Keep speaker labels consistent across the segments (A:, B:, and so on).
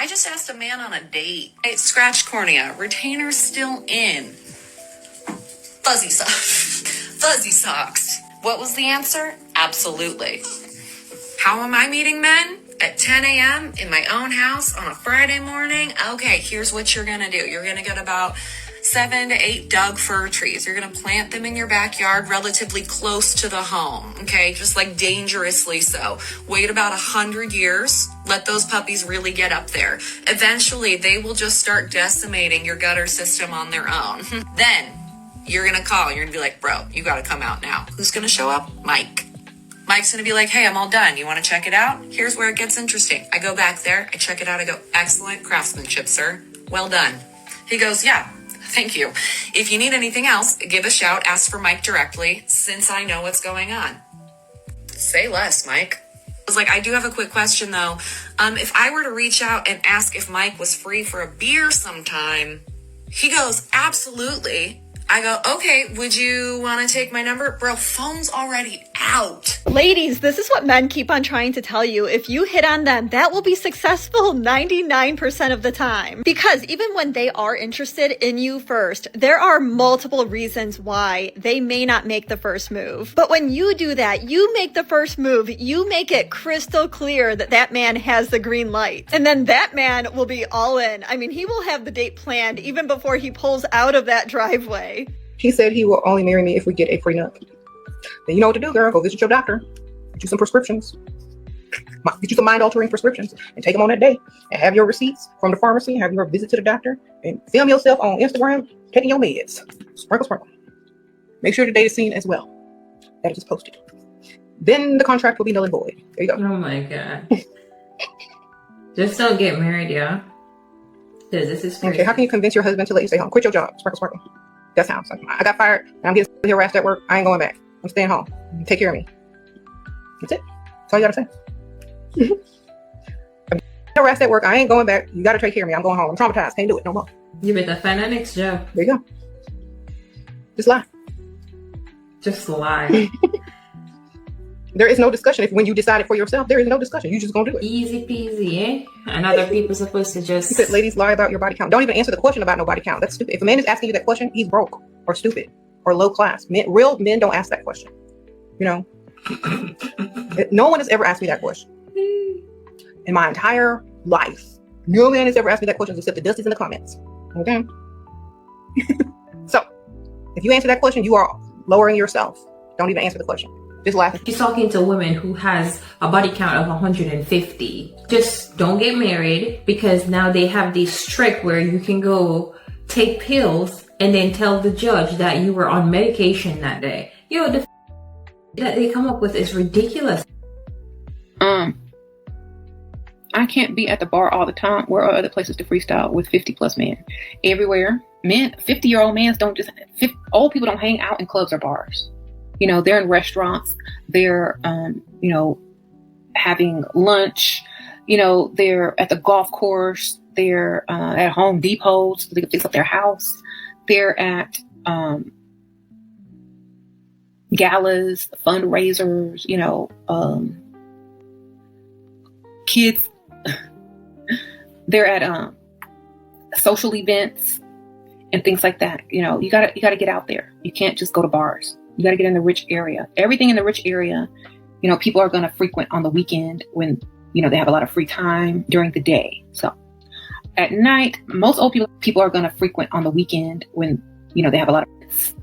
A: I just asked a man on a date. Hey, scratch cornea, retainer still in. Fuzzy socks. Fuzzy socks. What was the answer? Absolutely. How am I meeting men? At 10 a.m. in my own house on a Friday morning? Okay, here's what you're gonna do. You're gonna get about 7 to 8 Doug fir trees. You're gonna plant them in your backyard relatively close to the home, okay? Just like dangerously so. Wait about 100 years. Let those puppies really get up there. Eventually, they will just start decimating your gutter system on their own. Then, you're gonna call. You're gonna be like, bro, you gotta come out now. Who's gonna show up? Mike. Mike's gonna be like, hey, I'm all done. You wanna check it out? Here's where it gets interesting. I go back there, I check it out, I go, excellent craftsmanship, sir. Well done. He goes, yeah, thank you. If you need anything else, give a shout, ask for Mike directly, since I know what's going on. Say less, Mike. I was like, I do have a quick question though. If I were to reach out and ask if Mike was free for a beer sometime, he goes, absolutely. I go, okay, would you want to take my number? Bro, phone's already out.
B: Ladies, this is what men keep on trying to tell you. If you hit on them, that will be successful 99% of the time. Because even when they are interested in you first, there are multiple reasons why they may not make the first move. But when you do that, you make the first move, you make it crystal clear that that man has the green light. And then that man will be all in. I mean, he will have the date planned even before he pulls out of that driveway.
C: He said he will only marry me if we get a prenup. Then you know what to do, girl. Go visit your doctor. Get you some prescriptions. Get you some mind-altering prescriptions and take them on that day. And have your receipts from the pharmacy. Have your visit to the doctor. And film yourself on Instagram taking your meds. Sprinkle, sprinkle. Make sure the date is seen as well. That is just posted. Then the contract will be null and void. There you go.
D: Oh my God. Just don't get married, y'all. Because this is crazy.
C: Okay, how can you convince your husband to let you stay home? Quit your job. Sprinkle, sprinkle. That's how. So I got fired. And I'm getting harassed at work. I ain't going back. I'm staying home. Take care of me. That's it. That's all you gotta say. I'm harassed at work. I ain't going back. You gotta take care of me. I'm going home. I'm traumatized. Can't do it no more.
D: You better find that next job.
C: There you go. Just lie.
D: Just lie.
C: There is no discussion. If when you decide it for yourself, there is no discussion. You just gonna do it.
D: Easy peasy, eh? And other people supposed to just...
C: You said ladies lie about your body count. Don't even answer the question about no body count. That's stupid. If a man is asking you that question, he's broke or stupid or low class. Real men don't ask that question. You know? No one has ever asked me that question. In my entire life. No man has ever asked me that question except the Dusties in the comments. Okay? So, if you answer that question, you are lowering yourself. Don't even answer the question. Just laugh.
D: She's talking to a woman who has a body count of 150. Just don't get married, because now they have this trick where you can go take pills and then tell the judge that you were on medication that day. Yo, the that they come up with is ridiculous.
E: I can't be at the bar all the time. Where are other places to freestyle with 50 plus men? Everywhere. Men, 50-year-old men don't just, old people don't hang out in clubs or bars. You know, they're in restaurants, they're, you know, having lunch, you know, they're at the golf course, they're at Home Depot so they can fix up their house. They're at galas, fundraisers, you know, kids. They're at social events and things like that. You know, you gotta get out there. You can't just go to bars. You got to get in the rich area. Everything in the rich area, you know, people are going to frequent on the weekend when, you know, they have a lot of free time during the day. So at night, most old people are going to frequent on the weekend when, you know, they have a lot of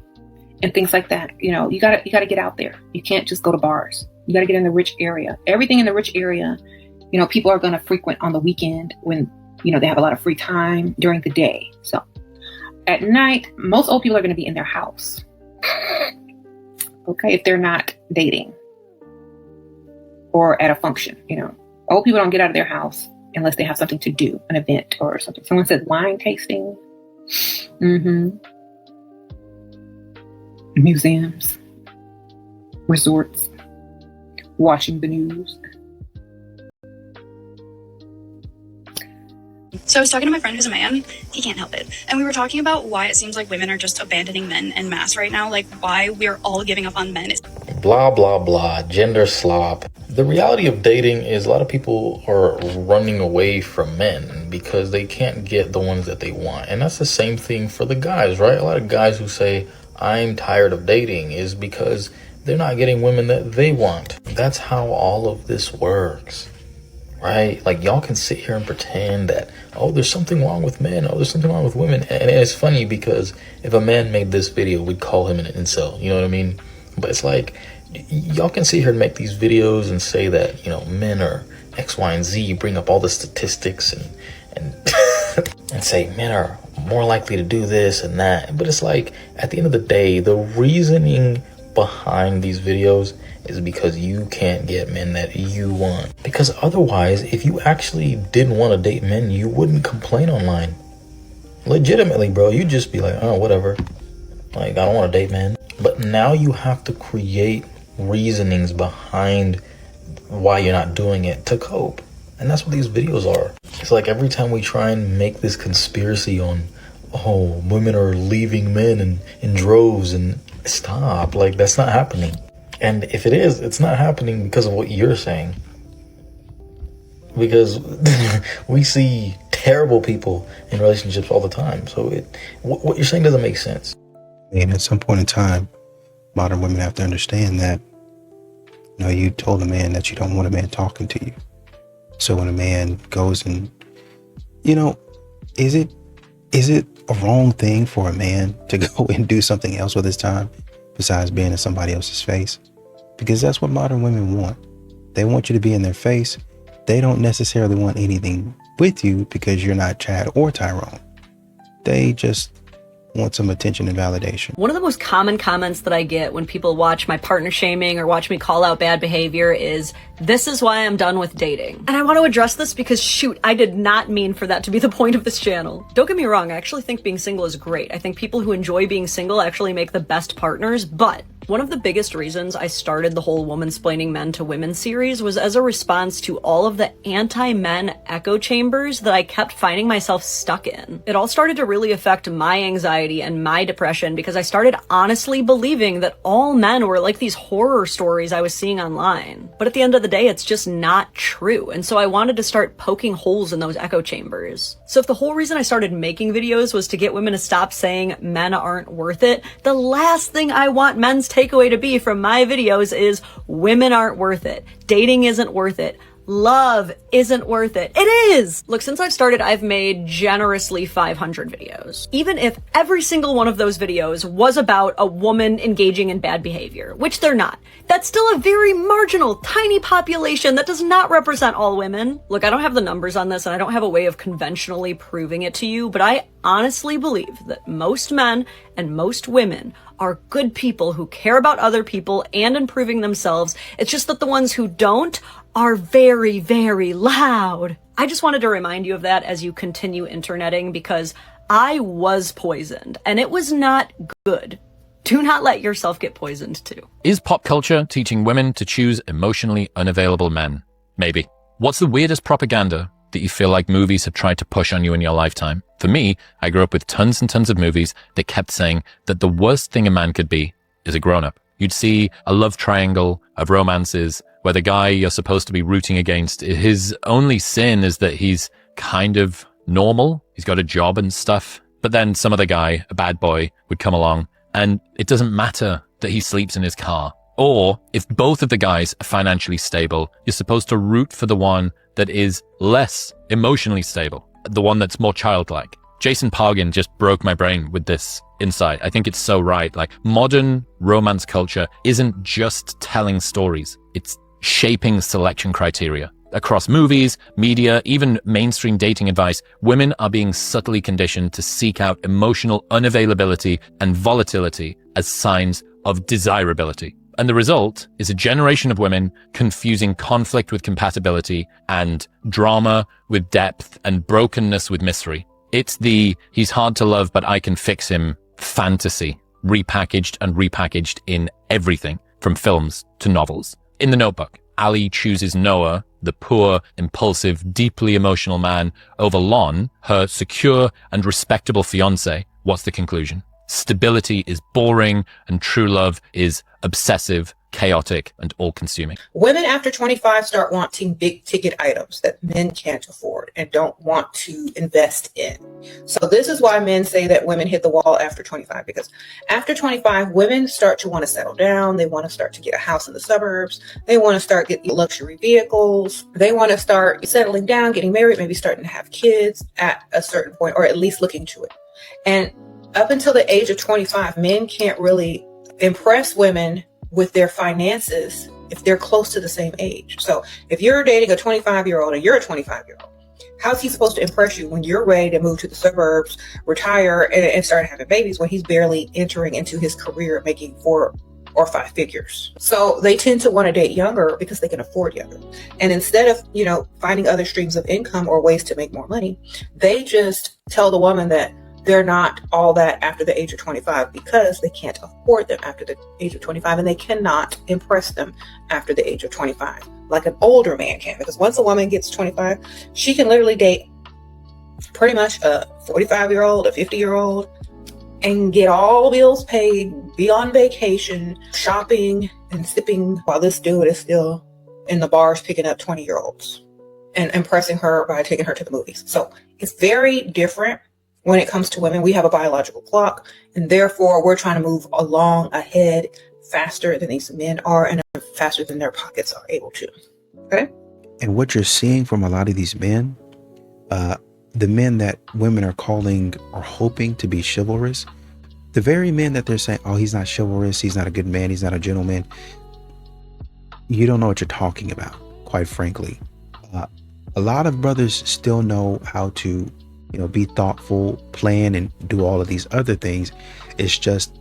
E: and things like that. You know, you got to get out there. You can't just go to bars. You got to get in the rich area. Everything in the rich area, you know, people are going to frequent on the weekend when, you know, they have a lot of free time during the day. So at night, most old people are going to be in their house. Okay, if they're not dating or at a function, you know, old people don't get out of their house unless they have something to do, an event or something. Someone said wine tasting. Museums, resorts, watching the news.
F: So I was talking to my friend who's a man. He can't help it. And we were talking about why it seems like women are just abandoning men en masse right now. Like why we're all giving up on men.
G: Blah, blah, blah. Gender slop. The reality of dating is a lot of people are running away from men because they can't get the ones that they want. And that's the same thing for the guys, right? A lot of guys who say, I'm tired of dating, is because they're not getting women that they want. That's how all of this works, right? Like, y'all can sit here and pretend that, oh, there's something wrong with men. Oh, there's something wrong with women. And it's funny because if a man made this video, we'd call him an incel. You know what I mean? But it's like, y'all can sit here and make these videos and say that, you know, men are X, Y, and Z, bring up all the statistics and and say men are more likely to do this and that. But it's like, at the end of the day, the reasoning behind these videos is because you can't get men that you want. Because otherwise, if you actually didn't want to date men, you wouldn't complain online. Legitimately, bro, you'd just be like, oh, whatever. Like, I don't want to date men. But now you have to create reasonings behind why you're not doing it to cope. And that's what these videos are. It's like every time we try and make this conspiracy on, oh, women are leaving men in droves, and stop. Like, that's not happening. And if it is, it's not happening because of what you're saying. Because we see terrible people in relationships all the time. So what you're saying doesn't make sense.
H: And at some point in time, modern women have to understand that, you know, you told a man that you don't want a man talking to you. So when a man goes and, you know, is it a wrong thing for a man to go and do something else with his time besides being in somebody else's face? Because that's what modern women want. They want you to be in their face. They don't necessarily want anything with you because you're not Chad or Tyrone. They just want some attention and validation.
I: One of the most common comments that I get when people watch my partner shaming or watch me call out bad behavior is, this is why I'm done with dating. And I want to address this because, shoot, I did not mean for that to be the point of this channel. Don't get me wrong, I actually think being single is great. I think people who enjoy being single actually make the best partners, but one of the biggest reasons I started the whole Womansplaining Men to Women series was as a response to all of the anti-men echo chambers that I kept finding myself stuck in. It all started to really affect my anxiety and my depression because I started honestly believing that all men were like these horror stories I was seeing online. But at the end of the day, it's just not true. And so I wanted to start poking holes in those echo chambers. So if the whole reason I started making videos was to get women to stop saying men aren't worth it, the last thing I want men's takeaway to be from my videos is women aren't worth it. Dating isn't worth it. Love isn't worth it. It is! Look, since I've started, I've made generously 500 videos. Even if every single one of those videos was about a woman engaging in bad behavior, which they're not, that's still a very marginal, tiny population that does not represent all women. Look, I don't have the numbers on this and I don't have a way of conventionally proving it to you, but I honestly believe that most men and most women are good people who care about other people and improving themselves. It's just that the ones who don't are very, very loud. I just wanted to remind you of that as you continue interneting because I was poisoned and it was not good. Do not let yourself get poisoned too.
J: Is pop culture teaching women to choose emotionally unavailable men? Maybe. What's the weirdest propaganda that you feel like movies have tried to push on you in your lifetime? For me, I grew up with tons and tons of movies that kept saying that the worst thing a man could be is a grown-up. You'd see a love triangle of romances where the guy you're supposed to be rooting against, his only sin is that he's kind of normal. He's got a job and stuff. But then some other guy, a bad boy, would come along and it doesn't matter that he sleeps in his car. Or if both of the guys are financially stable, you're supposed to root for the one that is less emotionally stable, the one that's more childlike. Jason Pargin just broke my brain with this insight. I think it's so right. Like, modern romance culture isn't just telling stories. It's shaping selection criteria. Across movies, media, even mainstream dating advice, women are being subtly conditioned to seek out emotional unavailability and volatility as signs of desirability. And the result is a generation of women confusing conflict with compatibility and drama with depth and brokenness with mystery. It's the he's hard to love, but I can fix him fantasy, repackaged and repackaged in everything from films to novels. In The Notebook, Ali chooses Noah, the poor, impulsive, deeply emotional man, over Lon, her secure and respectable fiancé. What's the conclusion? Stability is boring, and true love is obsessive, chaotic, and all-consuming.
C: Women after 25 start wanting big ticket items that men can't afford and don't want to invest in. So this is why men say that women hit the wall after 25, because after 25, women start to want to settle down. They want to start to get a house in the suburbs. They want to start getting luxury vehicles. They want to start settling down, getting married, maybe starting to have kids at a certain point, or at least looking to it. And up until the age of 25, men can't really impress women with their finances if they're close to the same age. So if you're dating a 25-year-old and you're a 25-year-old, how's he supposed to impress you when you're ready to move to the suburbs, retire, and start having babies when he's barely entering into his career making 4 or 5 figures? So they tend to want to date younger because they can afford younger. And instead of, finding other streams of income or ways to make more money, they just tell the woman that they're not all that after the age of 25 because they can't afford them after the age of 25, and they cannot impress them after the age of 25 like an older man can. Because once a woman gets 25, she can literally date pretty much a 45-year-old, a 50-year-old, and get all bills paid, be on vacation, shopping, and sipping while this dude is still in the bars picking up 20-year-olds and impressing her by taking her to the movies. So it's very different. When it comes to women, we have a biological clock, and therefore we're trying to move along ahead faster than these men are, and faster than their pockets are able to. Okay?
H: And what you're seeing from a lot of these men, the men that women are calling or hoping to be chivalrous, the very men that they're saying, oh, he's not chivalrous, he's not a good man, he's not a gentleman, you don't know what you're talking about, quite frankly. A lot of brothers still know how to be thoughtful, plan, and do all of these other things. It's just,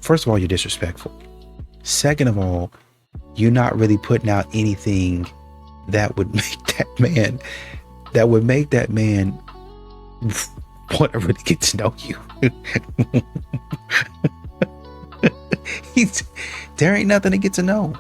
H: first of all, you're disrespectful. Second of all, you're not really putting out anything that would make that man want to really get to know you. There ain't nothing to get to know.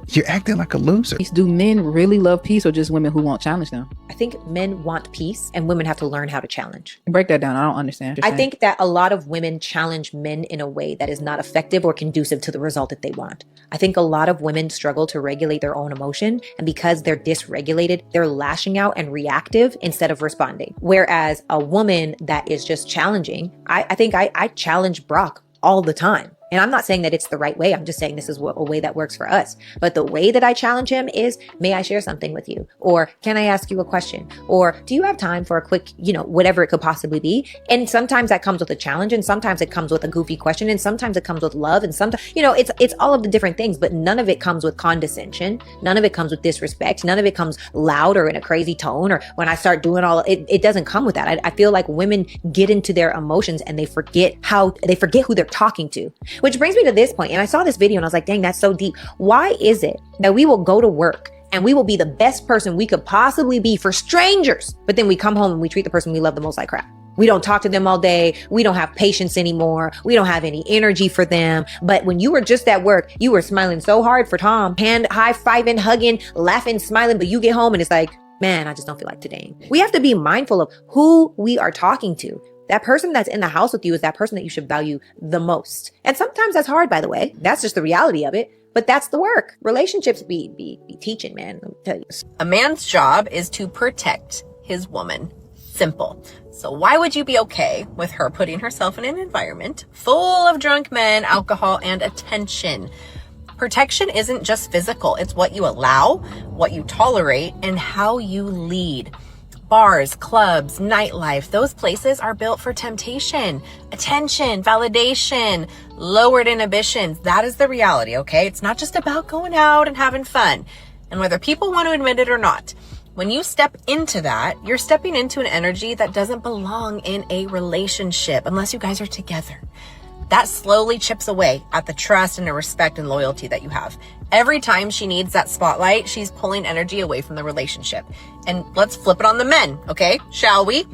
H: You're acting like a loser.
K: Do men really love peace, or just women who won't challenge them?
L: I think men want peace and women have to learn how to challenge.
K: Break that down. I don't understand.
L: I think that a lot of women challenge men in a way that is not effective or conducive to the result that they want. I think a lot of women struggle to regulate their own emotion, and because they're dysregulated, they're lashing out and reactive instead of responding. Whereas a woman that is just challenging, I think I challenge Brock all the time. And I'm not saying that it's the right way. I'm just saying this is a way that works for us. But the way that I challenge him is, may I share something with you? Or can I ask you a question? Or do you have time for a quick, whatever it could possibly be? And sometimes that comes with a challenge, and sometimes it comes with a goofy question, and sometimes it comes with love, and sometimes, it's all of the different things, but none of it comes with condescension. None of it comes with disrespect. None of it comes loud or in a crazy tone, or when I start doing it doesn't come with that. I feel like women get into their emotions and they forget who they're talking to. Which brings me to this point, and I saw this video and I was like, dang, that's so deep. Why is it that we will go to work and we will be the best person we could possibly be for strangers, but then we come home and we treat the person we love the most like crap? We don't talk to them all day. We don't have patience anymore. We don't have any energy for them. But when you were just at work, you were smiling so hard for Tom, hand high-fiving, hugging, laughing, smiling, but you get home and it's like, man, I just don't feel like today. We have to be mindful of who we are talking to. That person that's in the house with you is that person that you should value the most. And sometimes that's hard, by the way. That's just the reality of it. But that's the work. Relationships be teaching, man. Let me tell you.
A: A man's job is to protect his woman. Simple. So why would you be okay with her putting herself in an environment full of drunk men, alcohol, and attention? Protection isn't just physical. It's what you allow, what you tolerate, and how you lead. Bars, clubs, nightlife, those places are built for temptation, attention, validation, lowered inhibitions. That is the reality, okay? It's not just about going out and having fun. And whether people want to admit it or not, when you step into that, you're stepping into an energy that doesn't belong in a relationship unless you guys are together. That slowly chips away at the trust and the respect and loyalty that you have. Every time she needs that spotlight, she's pulling energy away from the relationship. And let's flip it on the men, okay? Shall we?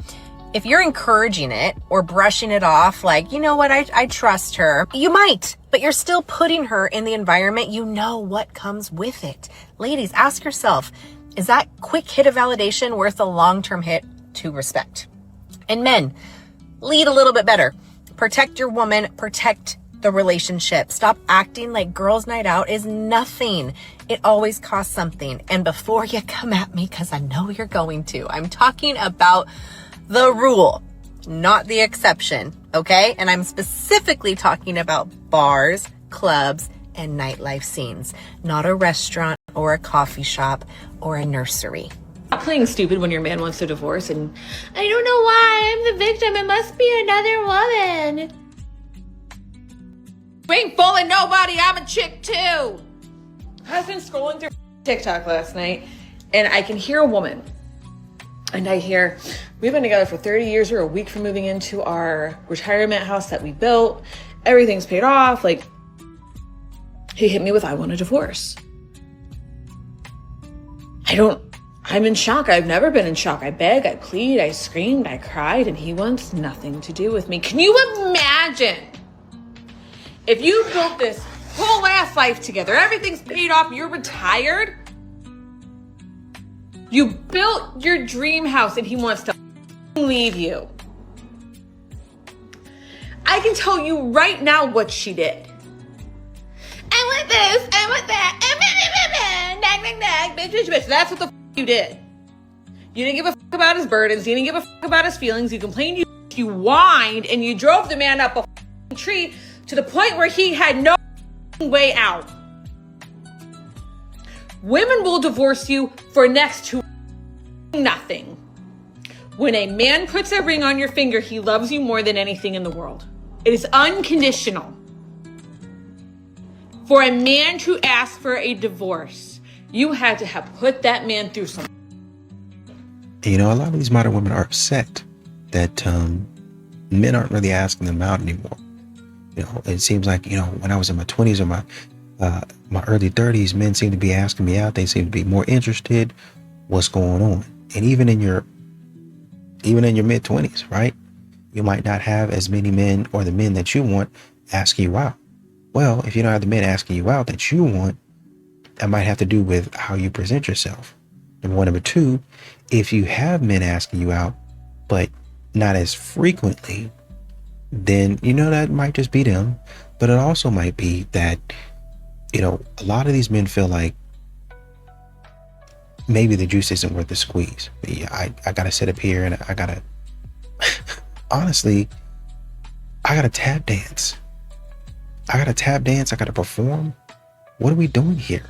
A: If you're encouraging it or brushing it off like, you know what, I trust her, you might, but you're still putting her in the environment. You know what comes with it. Ladies, ask yourself, is that quick hit of validation worth a long-term hit to respect? And men, lead a little bit better.
M: Protect your woman, protect the relationship. Stop acting like girls' night out is nothing. It always costs something. And before you come at me, because I know you're going to, I'm talking about the rule, not the exception, okay? And I'm specifically talking about bars, clubs, and nightlife scenes, not a restaurant or a coffee shop or a nursery.
N: Stop playing stupid when your man wants a divorce and I don't know why, I'm the victim, it must be another woman.
O: You ain't fooling nobody, I'm a chick too. I was been scrolling through TikTok last night and I can hear a woman. And I hear, we've been together for 30 years, we're a week from moving into our retirement house that we built. Everything's paid off, like, he hit me with, I want a divorce. I'm in shock. I've never been in shock. I begged, I plead, I screamed, I cried, and he wants nothing to do with me. Can you imagine if you built this whole ass life together, everything's paid off, you're retired, you built your dream house and he wants to leave you. I can tell you right now what she did. I want this, I want that, bitch. That's what the you did. You didn't give a fuck about his burdens. You didn't give a fuck about his feelings. You complained, you whined, and you drove the man up a tree to the point where he had no way out. Women will divorce you for next to nothing. When a man puts a ring on your finger, he loves you more than anything in the world. It is unconditional. For a man to ask for a divorce, you had to have put that man through something.
H: You know, a lot of these modern women are upset that men aren't really asking them out anymore. You know, it seems like, you know, when I was in my 20s or my early 30s, men seem to be asking me out. They seem to be more interested. What's going on? And even in your mid 20s, right? You might not have as many men or the men that you want asking you out. Well, if you don't have the men asking you out that you want, that might have to do with how you present yourself. Number one. Number two, if you have men asking you out, but not as frequently, then, you know, that might just be them. But it also might be that, you know, a lot of these men feel like maybe the juice isn't worth the squeeze. I got to sit up here and I got to, honestly, I got to tap dance. I got to perform. What are we doing here?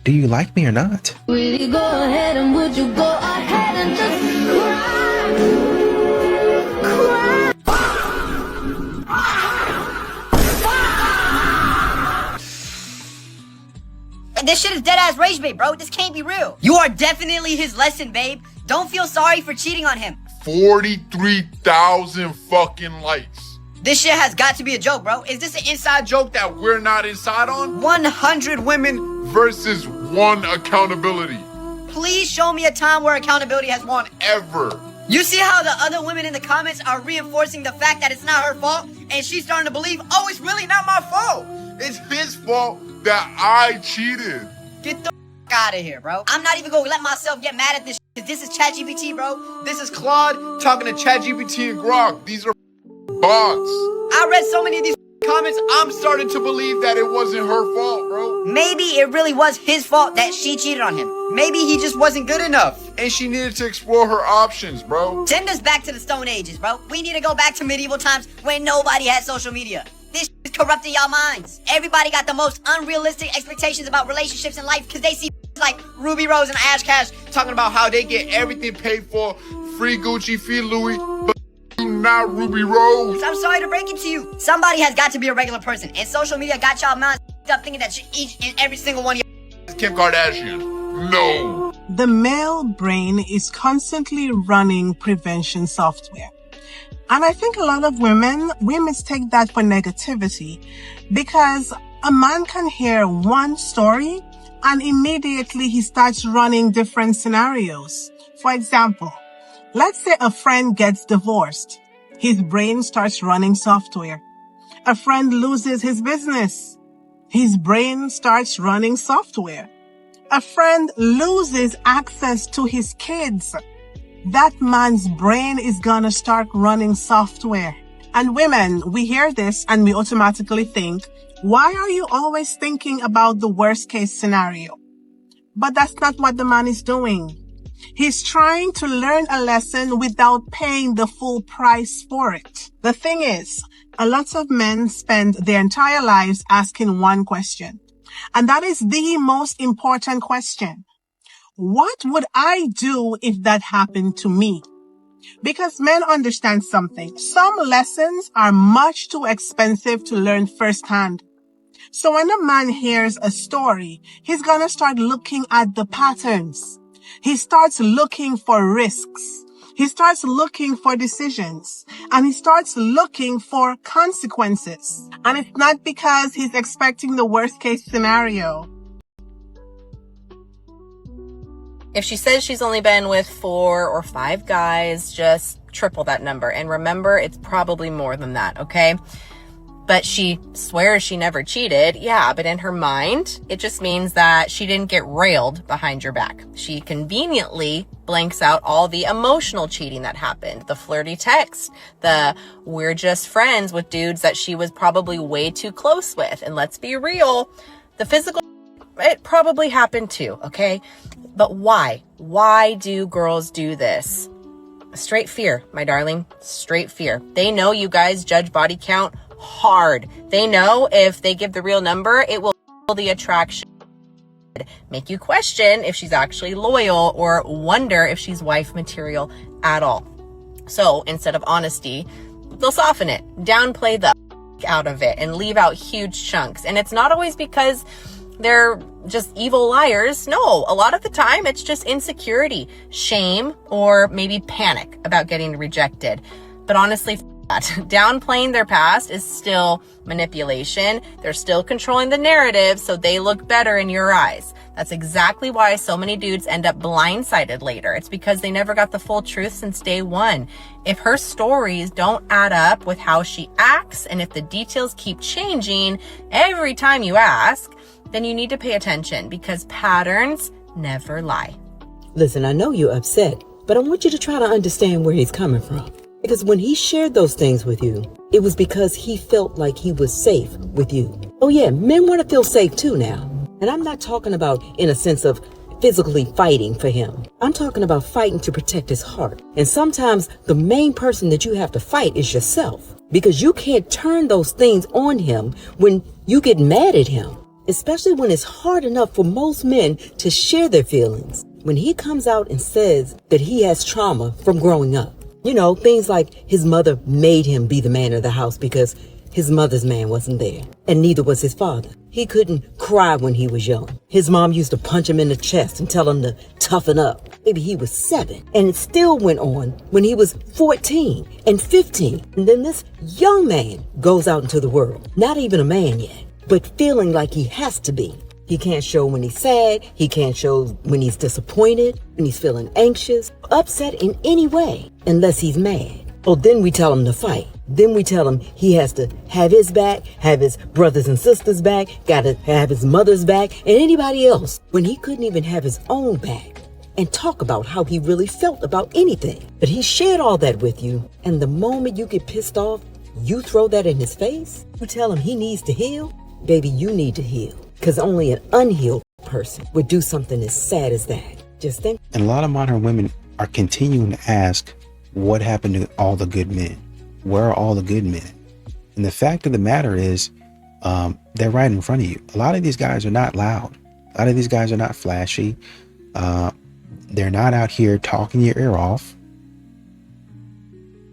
H: Do you like me or not?
P: Will you go ahead and would you go ahead and just
Q: This shit is dead ass rage bait, bro. This can't be real. You are definitely his lesson, babe. Don't feel sorry for cheating on him.
R: 43,000 fucking likes.
Q: This shit has got to be a joke, bro. Is this an inside joke
R: that we're not inside on?
Q: 100 women
R: versus one accountability.
Q: Please show me a time where accountability has won.
R: Ever.
Q: You see how the other women in the comments are reinforcing the fact that it's not her fault, and she's starting to believe, oh, it's really not my fault.
R: It's his fault that I cheated.
Q: Get the out of here, bro. I'm not even gonna let myself get mad at this shit. This is ChatGPT, bro.
R: This is Claude talking to ChatGPT and Grok. These are bots.
Q: I read so many of these
R: comments. I'm starting to believe that it wasn't her fault, bro.
Q: Maybe it really was his fault that she cheated on him. Maybe he just wasn't good enough.
R: And she needed to explore her options, bro.
Q: Send us back to the Stone Ages, bro. We need to go back to medieval times when nobody had social media. This is corrupting y'all minds. Everybody got the most unrealistic expectations about relationships in life because they see like Ruby Rose and Ash Cash
R: talking about how they get everything paid for, free Gucci, free Louis, but not Ruby Rose.
Q: I'm sorry to break it to you. Somebody has got to be a regular person, and social media got y'all minds up thinking that each and every single one of y'all
R: Kim Kardashian. No.
S: The male brain is constantly running prevention software. And I think a lot of women, we mistake that for negativity because a man can hear one story and immediately he starts running different scenarios. For example, let's say a friend gets divorced. His brain starts running software. A friend loses his business. His brain starts running software. A friend loses access to his kids. That man's brain is gonna start running software. And women, we hear this and we automatically think, why are you always thinking about the worst case scenario? But that's not what the man is doing. He's trying to learn a lesson without paying the full price for it. The thing is, a lot of men spend their entire lives asking one question. And that is the most important question. What would I do if that happened to me? Because men understand something. Some lessons are much too expensive to learn firsthand. So when a man hears a story, he's gonna start looking at the patterns. He starts looking for risks. He starts looking for decisions. And he starts looking for consequences. And it's not because he's expecting the worst case scenario.
M: If she says she's only been with 4 or 5 guys, just triple that number. And remember, it's probably more than that, okay? But she swears she never cheated. Yeah, but in her mind, it just means that she didn't get railed behind your back. She conveniently blanks out all the emotional cheating that happened, the flirty text, the we're just friends with dudes that she was probably way too close with. And let's be real, the physical, it probably happened too, okay? But why? Why do girls do this? Straight fear, my darling. Straight fear. They know you guys judge body count hard. They know if they give the real number, it will kill the attraction, make you question if she's actually loyal or wonder if she's wife material at all. So instead of honesty, they'll soften it, downplay the out of it, and leave out huge chunks. And it's not always because they're just evil liars. No, a lot of the time it's just insecurity, shame, or maybe panic about getting rejected. But honestly, downplaying their past is still manipulation. They're still controlling the narrative so they look better in your eyes. That's exactly why so many dudes end up blindsided later. It's because they never got the full truth since day one. If her stories don't add up with how she acts, and if the details keep changing every time you ask, then you need to pay attention, because patterns never lie.
T: Listen, I know you're upset, but I want you to try to understand where he's coming from. Because when he shared those things with you, it was because he felt like he was safe with you. Oh yeah, men want to feel safe too now. And I'm not talking about in a sense of physically fighting for him. I'm talking about fighting to protect his heart. And sometimes the main person that you have to fight is yourself. Because you can't turn those things on him when you get mad at him. Especially when it's hard enough for most men to share their feelings. When he comes out and says that he has trauma from growing up. You know, things like his mother made him be the man of the house because his mother's man wasn't there. And neither was his father. He couldn't cry when he was young. His mom used to punch him in the chest and tell him to toughen up. Maybe he was 7. And it still went on when he was 14 and 15. And then this young man goes out into the world. Not even a man yet, but feeling like he has to be. He can't show when he's sad. He can't show when he's disappointed, when he's feeling anxious, upset in any way, unless he's mad. Oh, then we tell him to fight. Then we tell him he has to have his back, have his brothers and sisters' back, gotta have his mother's back, and anybody else, when he couldn't even have his own back and talk about how he really felt about anything. But he shared all that with you, and the moment you get pissed off, you throw that in his face. You tell him he needs to heal. Baby, you need to heal. Because only an unhealed person would do something as sad as that. Just think.
H: And a lot of modern women are continuing to ask, what happened to all the good men? Where are all the good men? And the fact of the matter is, they're right in front of you. A lot of these guys are not loud. A lot of these guys are not flashy. They're not out here talking your ear off.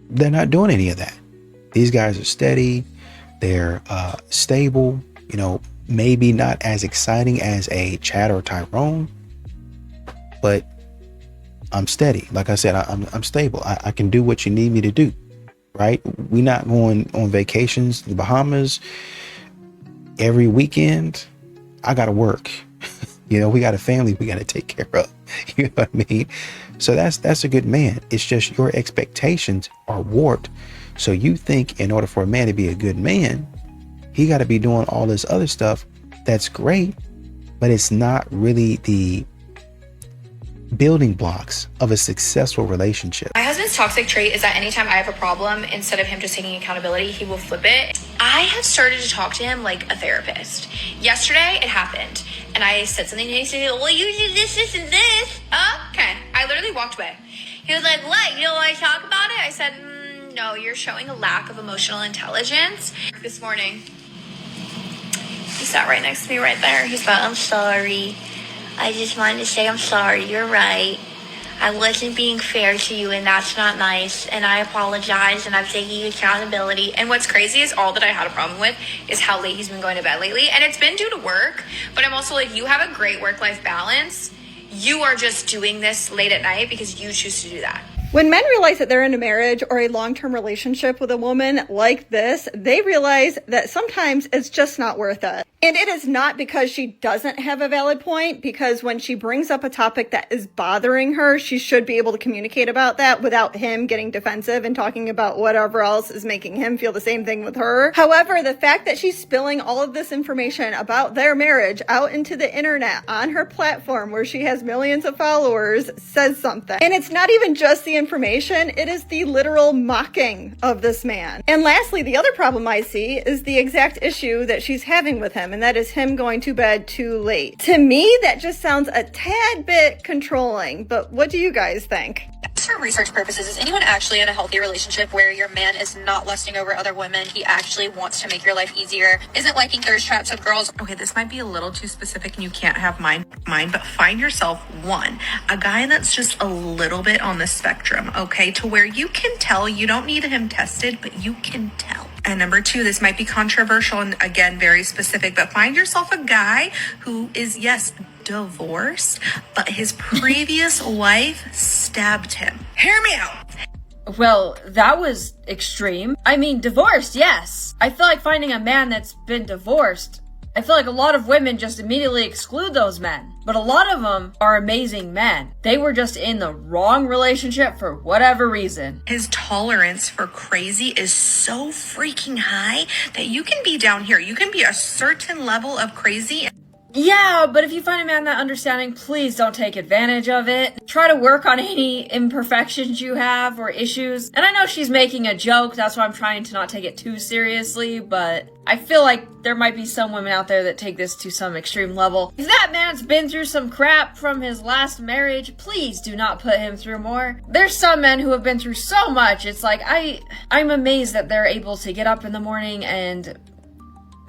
H: They're not doing any of that. These guys are steady. They're stable, you know, maybe not as exciting as a Chad or Tyrone, but I'm steady. Like I said, I'm stable. I can do what you need me to do, right? We're not going on vacations to the Bahamas every weekend. I got to work. You know, we got a family we got to take care of. You know what I mean? So that's a good man. It's just your expectations are warped. So you think in order for a man to be a good man, he got to be doing all this other stuff. That's great, but it's not really building blocks of a successful relationship.
U: My husband's toxic trait is that anytime I have a problem, instead of him just taking accountability, he will flip it. I have started to talk to him like a therapist. Yesterday, it happened, and I said something to him. He said, well, you do this, this, and this. Okay. I literally walked away. He was like, what? You don't want to talk about it? I said, no, you're showing a lack of emotional intelligence. This morning, he sat right next to me right there. He's like, I'm sorry. I just wanted to say I'm sorry. You're right. I wasn't being fair to you, and that's not nice. And I apologize, and I'm taking accountability. And what's crazy is all that I had a problem with is how late he's been going to bed lately. And it's been due to work. But I'm also like, you have a great work-life balance. You are just doing this late at night because you choose to do that.
B: When men realize that they're in a marriage or a long-term relationship with a woman like this, they realize that sometimes it's just not worth it. And it is not because she doesn't have a valid point, because when she brings up a topic that is bothering her, she should be able to communicate about that without him getting defensive and talking about whatever else is making him feel the same thing with her. However, the fact that she's spilling all of this information about their marriage out into the internet on her platform where she has millions of followers says something. And it's not even just the information, it is the literal mocking of this man. And lastly, the other problem I see is the exact issue that she's having with him, and that is him going to bed too late. To me, that just sounds a tad bit controlling, but what do you guys think?
U: Just for research purposes, is anyone actually in a healthy relationship where your man is not lusting over other women? He actually wants to make your life easier, isn't liking thirst traps of girls?
V: Okay, this might be a little too specific and you can't have mine, but find yourself a guy that's just a little bit on the spectrum, okay? To where you can tell, you don't need him tested, but you can tell. And number 2, this might be controversial and again, very specific, but find yourself a guy who is, yes, divorced, but his previous wife stabbed him. Hear me out.
W: Well, that was extreme. I mean, divorced, yes. I feel like finding a man that's been divorced, I feel like a lot of women just immediately exclude those men. But a lot of them are amazing men. They were just in the wrong relationship for whatever reason.
V: His tolerance for crazy is so freaking high that you can be down here. You can be a certain level of crazy.
W: Yeah, but if you find a man that understanding, please don't take advantage of it. Try to work on any imperfections you have or issues. And I know she's making a joke, that's why I'm trying to not take it too seriously, but I feel like there might be some women out there that take this to some extreme level. If that man's been through some crap from his last marriage, please do not put him through more. There's some men who have been through so much, it's like I'm amazed that they're able to get up in the morning and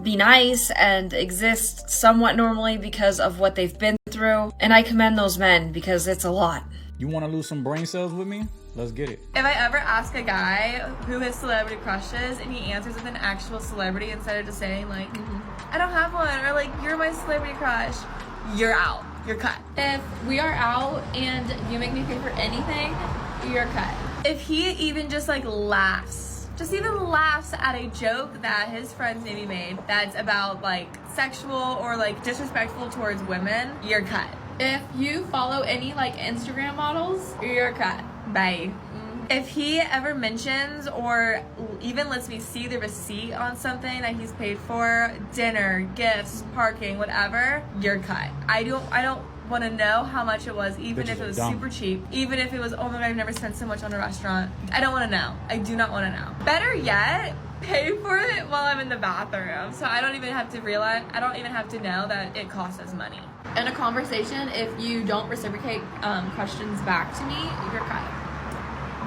W: be nice and exist somewhat normally because of what they've been through. And I commend those men because it's a lot.
X: You want to lose some brain cells with me? Let's get it.
Y: If I ever ask a guy who his celebrity crush is and he answers with an actual celebrity instead of just saying like, I don't have one, or like, you're my celebrity crush, you're out. You're cut.
Z: If we are out and you make me pay for anything, you're cut.
Y: If he even just like just even laughs at a joke that his friends maybe made that's about like sexual or like disrespectful towards women, you're cut.
Z: If you follow any like Instagram models,
Y: you're cut. Bye. If he ever mentions or even lets me see the receipt on something that he's paid for, dinner, gifts, parking, whatever, you're cut. I don't want to know how much it was, even if it was super cheap, even if it was, oh my god, I've never spent so much on a restaurant. I don't want to know. I do not want to know. Better yet, pay for it while I'm in the bathroom, so I don't even have to know that it costs us money.
Z: In a conversation, if you don't reciprocate questions back to me, you're cut.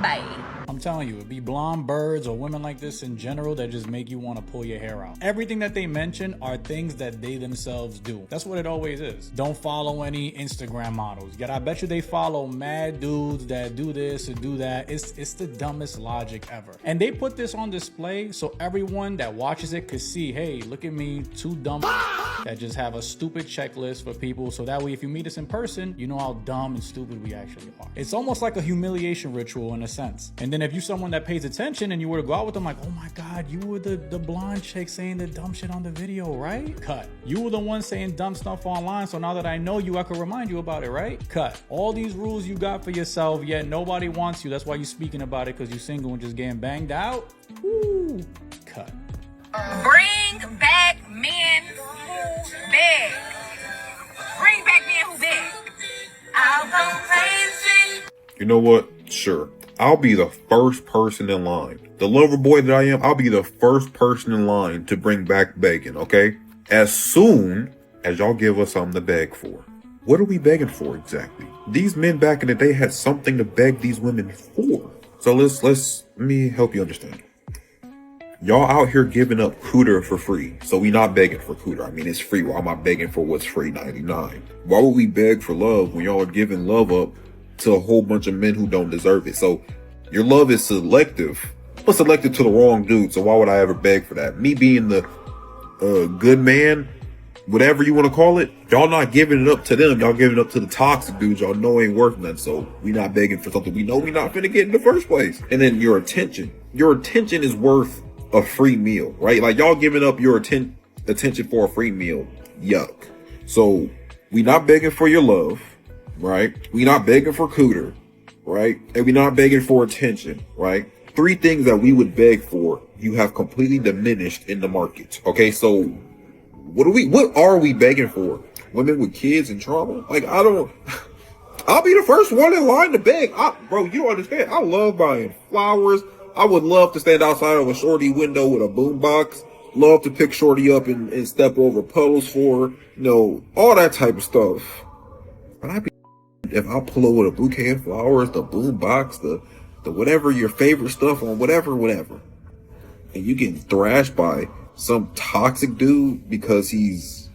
Y: Bye.
X: I'm telling you, it'd be blonde birds or women like this in general that just make you want to pull your hair out. Everything that they mention are things that they themselves do. That's what it always is. Don't follow any Instagram models. Yet I bet you they follow mad dudes that do this and do that. It's the dumbest logic ever. And they put this on display so everyone that watches it could see, hey, look at me, two dumb that just have a stupid checklist for people. So that way, if you meet us in person, you know how dumb and stupid we actually are. It's almost like a humiliation ritual in a sense. And then if you're someone that pays attention and you were to go out with them like, oh my god, you were the blonde chick saying the dumb shit on the video, right? Cut. You were the one saying dumb stuff online, so now that I know you, I can remind you about it, right? Cut. All these rules you got for yourself, yet nobody wants you. That's why you're speaking about it, because you're single and just getting banged out. Woo. Cut.
U: Bring back men who beg. Bring back men who beg. I'll go crazy.
D: You know what? Sure. I'll be the first person in line. The lover boy that I am, I'll be the first person in line to bring back begging, okay? As soon as y'all give us something to beg for. What are we begging for exactly? These men back in the day had something to beg these women for. So let me help you understand. Y'all out here giving up cooter for free. So we not begging for cooter. I mean, it's free. Why am I begging for what's free? 99. Why would we beg for love when y'all are giving love up to a whole bunch of men who don't deserve it? So your love is selective, but selected to the wrong dude. So why would I ever beg for that? Me being the good man, whatever you want to call it, y'all not giving it up to them. Y'all giving it up to the toxic dudes y'all know ain't worth nothing. So we not begging for something we know we not finna get in the first place. And then your attention is worth a free meal, right? Like y'all giving up your attention for a free meal. Yuck. So we not begging for your love, right? We not begging for cooter, right? And we not begging for attention, right? 3 things that we would beg for, you have completely diminished in the market. Okay, so what are we begging for? Women with kids and trauma? Like, I'll be the first one in line to beg. Bro, you don't understand. I love buying flowers. I would love to stand outside of a shorty window with a boombox. Love to pick shorty up and step over puddles for her. You know, all that type of stuff. But if I pull over with a bouquet of flowers, the boombox, the whatever your favorite stuff on whatever, and you getting thrashed by some toxic dude because he's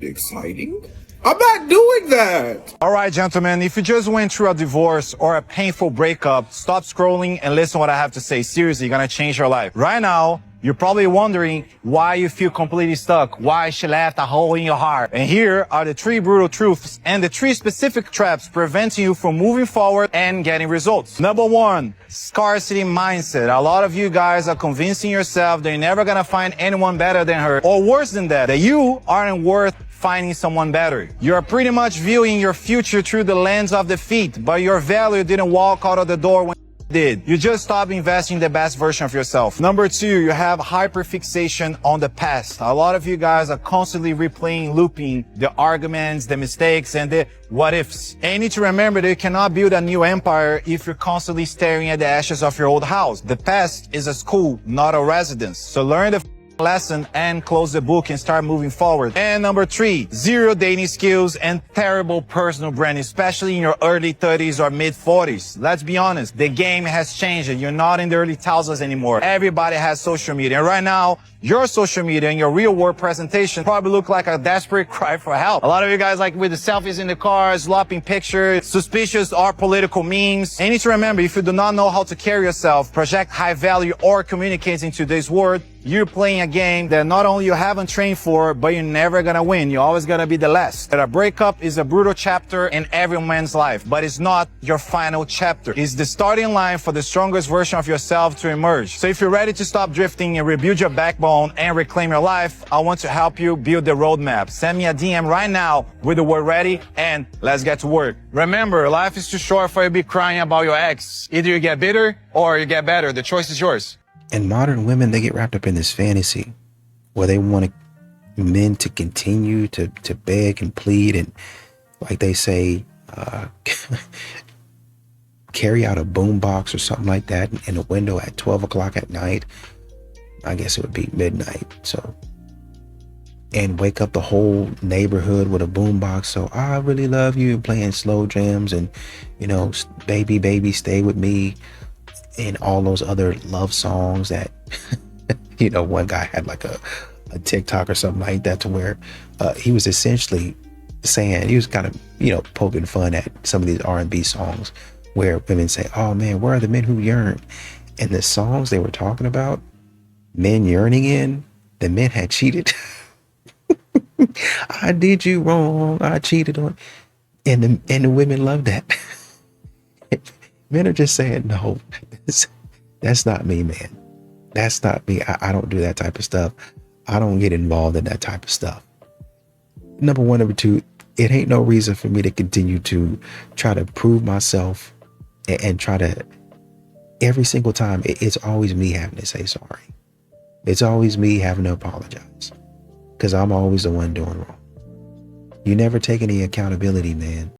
D: exciting? I'm not doing that.
E: All right, gentlemen, if you just went through a divorce or a painful breakup, stop scrolling and listen to what I have to say. Seriously, you're gonna change your life. Right now, you're probably wondering why you feel completely stuck, why she left a hole in your heart. And here are the 3 brutal truths and the 3 specific traps preventing you from moving forward and getting results. Number 1, scarcity mindset. A lot of you guys are convincing yourself that you're never gonna find anyone better than her, or worse than that you aren't worth finding someone better. You're pretty much viewing your future through the lens of defeat, but your value didn't walk out of the door when did. You just stop investing in the best version of yourself. Number 2, you have hyperfixation on the past. A lot of you guys are constantly replaying, looping the arguments, the mistakes, and the what ifs. And you need to remember that you cannot build a new empire if you're constantly staring at the ashes of your old house. The past is a school, not a residence. So learn the lesson and close the book and start moving forward. And number 3, 0 dating skills and terrible personal branding, especially in your early 30s or mid 40s. Let's be honest, the game has changed. You're not in the early thousands anymore. Everybody has social media. And right now, your social media and your real world presentation probably look like a desperate cry for help. A lot of you guys like with the selfies in the cars, slopping pictures, suspicious or political memes. And you need to remember, if you do not know how to carry yourself, project high value, or communicate in today's world, you're playing a game that not only you haven't trained for, but you're never gonna win. You're always gonna be the last. That a breakup is a brutal chapter in every man's life, but it's not your final chapter. It's the starting line for the strongest version of yourself to emerge. So if you're ready to stop drifting and rebuild your backbone and reclaim your life, I want to help you build the roadmap. Send me a DM right now with the word ready and let's get to work. Remember, life is too short for you to be crying about your ex. Either you get bitter or you get better. The choice is yours.
H: And modern women, they get wrapped up in this fantasy where they want men to continue to beg and plead and, like they say, carry out a boombox or something like that in a window at 12 o'clock at night. I guess it would be midnight. So, and wake up the whole neighborhood with a boombox. So I really love you, playing slow jams and, you know, baby, baby, stay with me. And all those other love songs that, you know, one guy had like a TikTok or something like that to where he was essentially saying, he was kind of, you know, poking fun at some of these R&B songs where women say, oh man, where are the men who yearn? And the songs they were talking about, men yearning in, the men had cheated. I did you wrong. I cheated on. And the women love that. Men are just saying, no, that's not me, man. That's not me. I don't do that type of stuff. I don't get involved in that type of stuff. Number 1. Number 2, it ain't no reason for me to continue to try to prove myself and try to, every single time, it's always me having to say sorry. It's always me having to apologize because I'm always the one doing wrong. You never take any accountability, man.